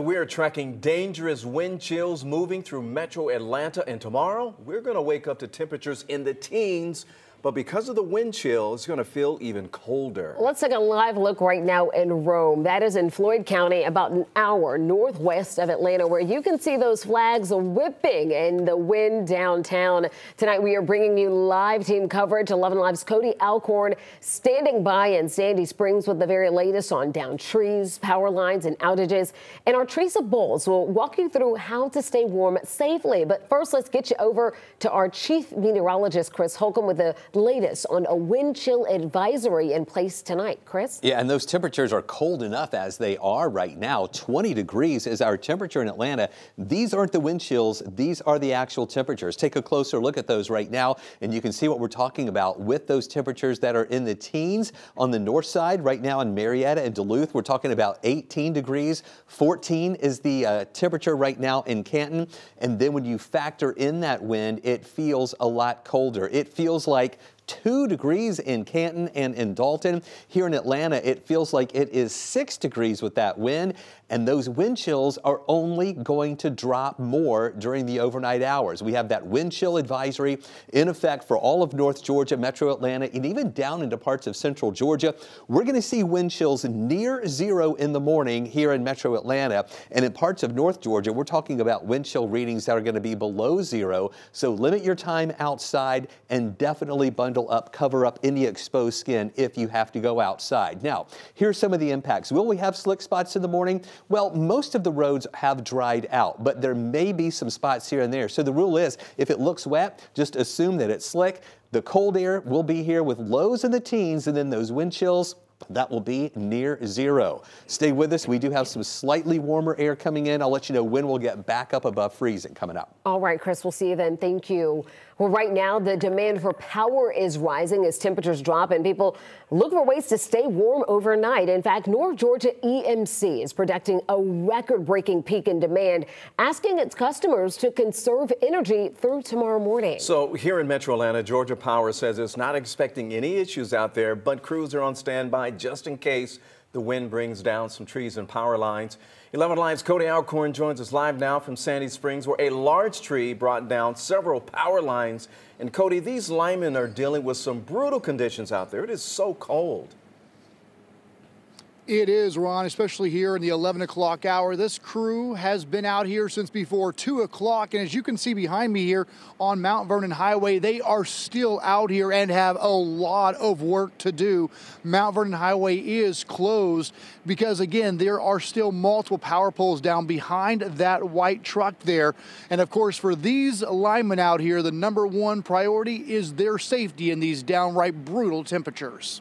We are tracking dangerous wind chills moving through metro Atlanta, and tomorrow we're going to wake up to temperatures in the teens. But because of the wind chill, it's going to feel even colder. Let's take a live look right now in Rome. That is in Floyd County, about an hour northwest of Atlanta, where you can see those flags whipping in the wind downtown. Tonight, we are bringing you live team coverage. 11 Live's Cody Alcorn standing by in Sandy Springs with the very latest on downed trees, power lines, and outages. And our Teresa Bowles will walk you through how to stay warm safely. But first, let's get you over to our chief meteorologist, Chris Holcomb, with the latest on a wind chill advisory in place tonight. Chris? Yeah, and those temperatures are cold enough as they are right now. 20 degrees is our temperature in Atlanta. These aren't the wind chills. These are the actual temperatures. Take a closer look at those right now, and you can see what we're talking about with those temperatures that are in the teens on the north side. Right now in Marietta and Duluth, we're talking about 18 degrees. 14 is the temperature right now in Canton. And then when you factor in that wind, it feels a lot colder. It feels like 2 degrees in Canton and in Dalton. Here in Atlanta, it feels like it is 6 degrees with that wind, and those wind chills are only going to drop more during the overnight hours. We have that wind chill advisory in effect for all of North Georgia, Metro Atlanta, and even down into parts of Central Georgia. We're going to see wind chills near zero in the morning here in Metro Atlanta, and in parts of North Georgia, we're talking about wind chill readings that are going to be below zero. So limit your time outside and definitely bundle up, cover up any exposed skin if you have to go outside. Now, here's some of the impacts. Will we have slick spots in the morning? Well, most of the roads have dried out, but there may be some spots here and there. So the rule is, if it looks wet, just assume that it's slick. The cold air will be here with lows in the teens, and then those wind chills, that will be near zero. Stay with us. We do have some slightly warmer air coming in. I'll let you know when we'll get back up above freezing coming up. All right, Chris, we'll see you then. Thank you. Well, right now, the demand for power is rising as temperatures drop and people look for ways to stay warm overnight. In fact, North Georgia EMC is projecting a record-breaking peak in demand, asking its customers to conserve energy through tomorrow morning. So here in Metro Atlanta, Georgia Power says it's not expecting any issues out there, but crews are on standby just in case the wind brings down some trees and power lines. 11 Live's Cody Alcorn joins us live now from Sandy Springs, where a large tree brought down several power lines. And Cody, these linemen are dealing with some brutal conditions out there. It is so cold. It is, Ron, especially here in the 11 o'clock hour. This crew has been out here since before 2 o'clock. And as you can see behind me here on Mount Vernon Highway, they are still out here and have a lot of work to do. Mount Vernon Highway is closed because, again, there are still multiple power poles down behind that white truck there. And, of course, for these linemen out here, the #1 priority is their safety in these downright brutal temperatures.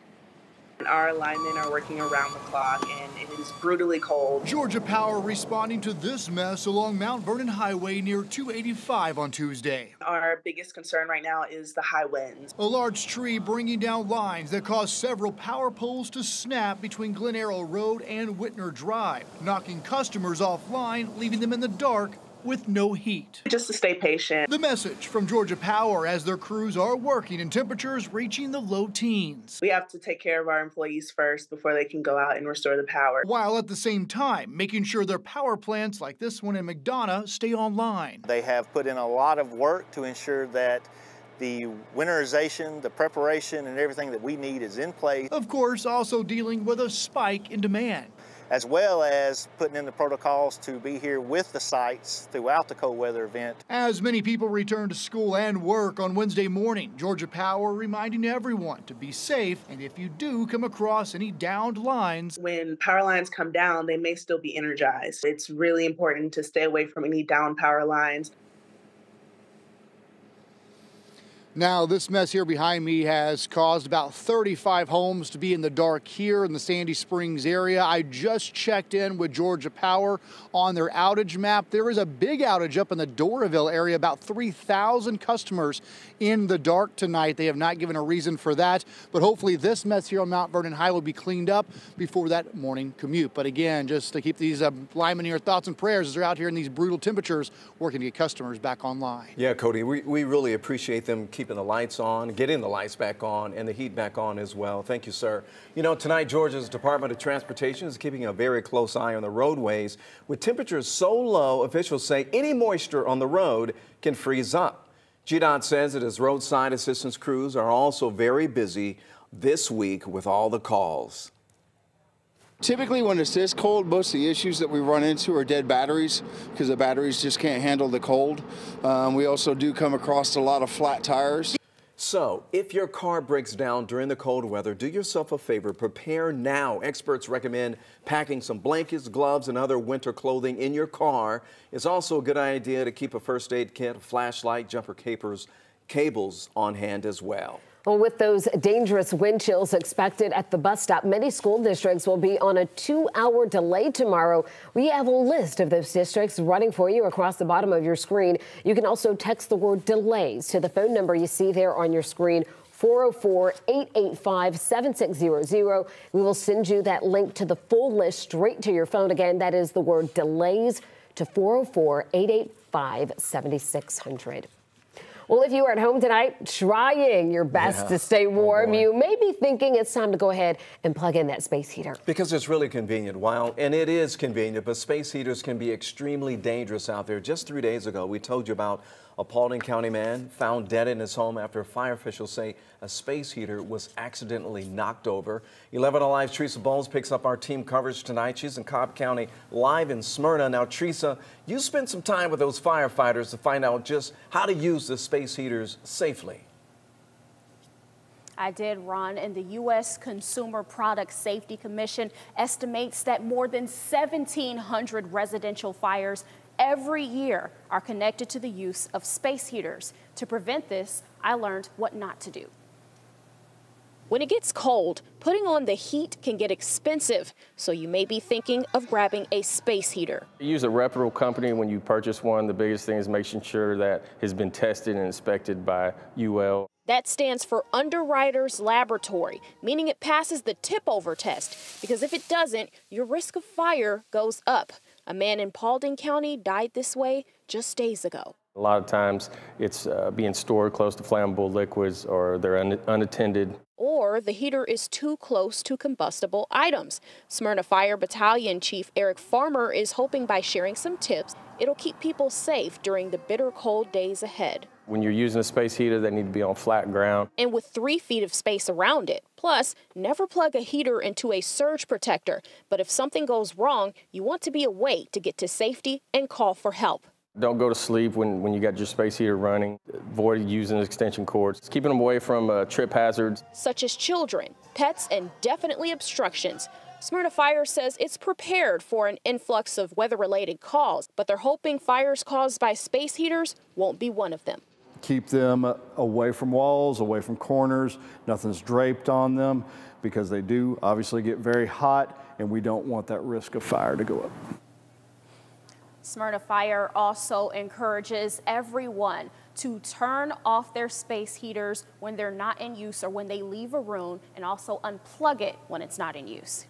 Our linemen are working around the clock, and it is brutally cold. Georgia Power responding to this mess along Mount Vernon Highway near 285 on Tuesday. Our biggest concern right now is the high winds. A large tree bringing down lines that caused several power poles to snap between Glen Arrow Road and Whitner Drive, knocking customers offline, leaving them in the dark with no heat. Just to stay patient. The message from Georgia Power as their crews are working in temperatures reaching the low teens. We have to take care of our employees first before they can go out and restore the power. While at the same time, making sure their power plants like this one in McDonough stay online. They have put in a lot of work to ensure that the winterization, the preparation, and everything that we need is in place. Of course, also dealing with a spike in demand, as well as putting in the protocols to be here with the sites throughout the cold weather event. As many people return to school and work on Wednesday morning, Georgia Power reminding everyone to be safe, and if you do come across any downed lines. When power lines come down, they may still be energized. It's really important to stay away from any downed power lines. Now, this mess here behind me has caused about 35 homes to be in the dark here in the Sandy Springs area. I just checked in with Georgia Power on their outage map. There is a big outage up in the Doraville area, about 3,000 customers in the dark tonight. They have not given a reason for that, but hopefully this mess here on Mount Vernon High will be cleaned up before that morning commute. But again, just to keep these linemen in your thoughts and prayers as they're out here in these brutal temperatures working to get customers back online. Yeah, Cody, we really appreciate them keeping keeping the lights on, getting the lights back on, and the heat back on as well. Thank you, sir. You know, tonight, Georgia's Department of Transportation is keeping a very close eye on the roadways. With temperatures so low, officials say any moisture on the road can freeze up. GDOT says that its roadside assistance crews are also very busy this week with all the calls. Typically, when it's this cold, most of the issues that we run into are dead batteries because the batteries just can't handle the cold. We also do come across a lot of flat tires. So, if your car breaks down during the cold weather, do yourself a favor. Prepare now. Experts recommend packing some blankets, gloves, and other winter clothing in your car. It's also a good idea to keep a first aid kit, flashlight, jumper cables on hand as well. Well, with those dangerous wind chills expected at the bus stop, many school districts will be on a 2-hour delay tomorrow. We have a list of those districts running for you across the bottom of your screen. You can also text the word delays to the phone number you see there on your screen, 404-885-7600. We will send you that link to the full list straight to your phone. Again, that is the word delays to 404-885-7600. Well, if you are at home tonight trying your best to stay warm, you may be thinking it's time to go ahead and plug in that space heater. Because it's really convenient. And it is convenient, but space heaters can be extremely dangerous out there. Just 3 days ago, we told you about a Paulding County man found dead in his home after fire officials say a space heater was accidentally knocked over. 11 Alive's Teresa Bowles picks up our team coverage tonight. She's in Cobb County, live in Smyrna. Now, Teresa, you spent some time with those firefighters to find out just how to use the space heaters safely. I did, Ron, and the U.S. Consumer Product Safety Commission estimates that more than 1,700 residential fires every year are connected to the use of space heaters. To prevent this, I learned what not to do. When it gets cold, putting on the heat can get expensive, so you may be thinking of grabbing a space heater. Use a reputable company when you purchase one. The biggest thing is making sure that it's been tested and inspected by UL. That stands for Underwriters Laboratory, meaning it passes the tip-over test, because if it doesn't, your risk of fire goes up. A man in Paulding County died this way just days ago. A lot of times it's being stored close to flammable liquids, or they're unattended. Or the heater is too close to combustible items. Smyrna Fire Battalion Chief Eric Farmer is hoping by sharing some tips, it'll keep people safe during the bitter cold days ahead. When you're using a space heater, they need to be on flat ground. And with 3 feet of space around it. Plus, never plug a heater into a surge protector. But if something goes wrong, you want to be awake to get to safety and call for help. Don't go to sleep when you got your space heater running. Avoid using extension cords. Keeping them away from trip hazards, such as children, pets, and definitely obstructions. Smyrna Fire says it's prepared for an influx of weather-related calls, but they're hoping fires caused by space heaters won't be one of them. Keep them away from walls, away from corners. Nothing's draped on them because they do obviously get very hot, and we don't want that risk of fire to go up. Smyrna Fire also encourages everyone to turn off their space heaters when they're not in use or when they leave a room, and also unplug it when it's not in use.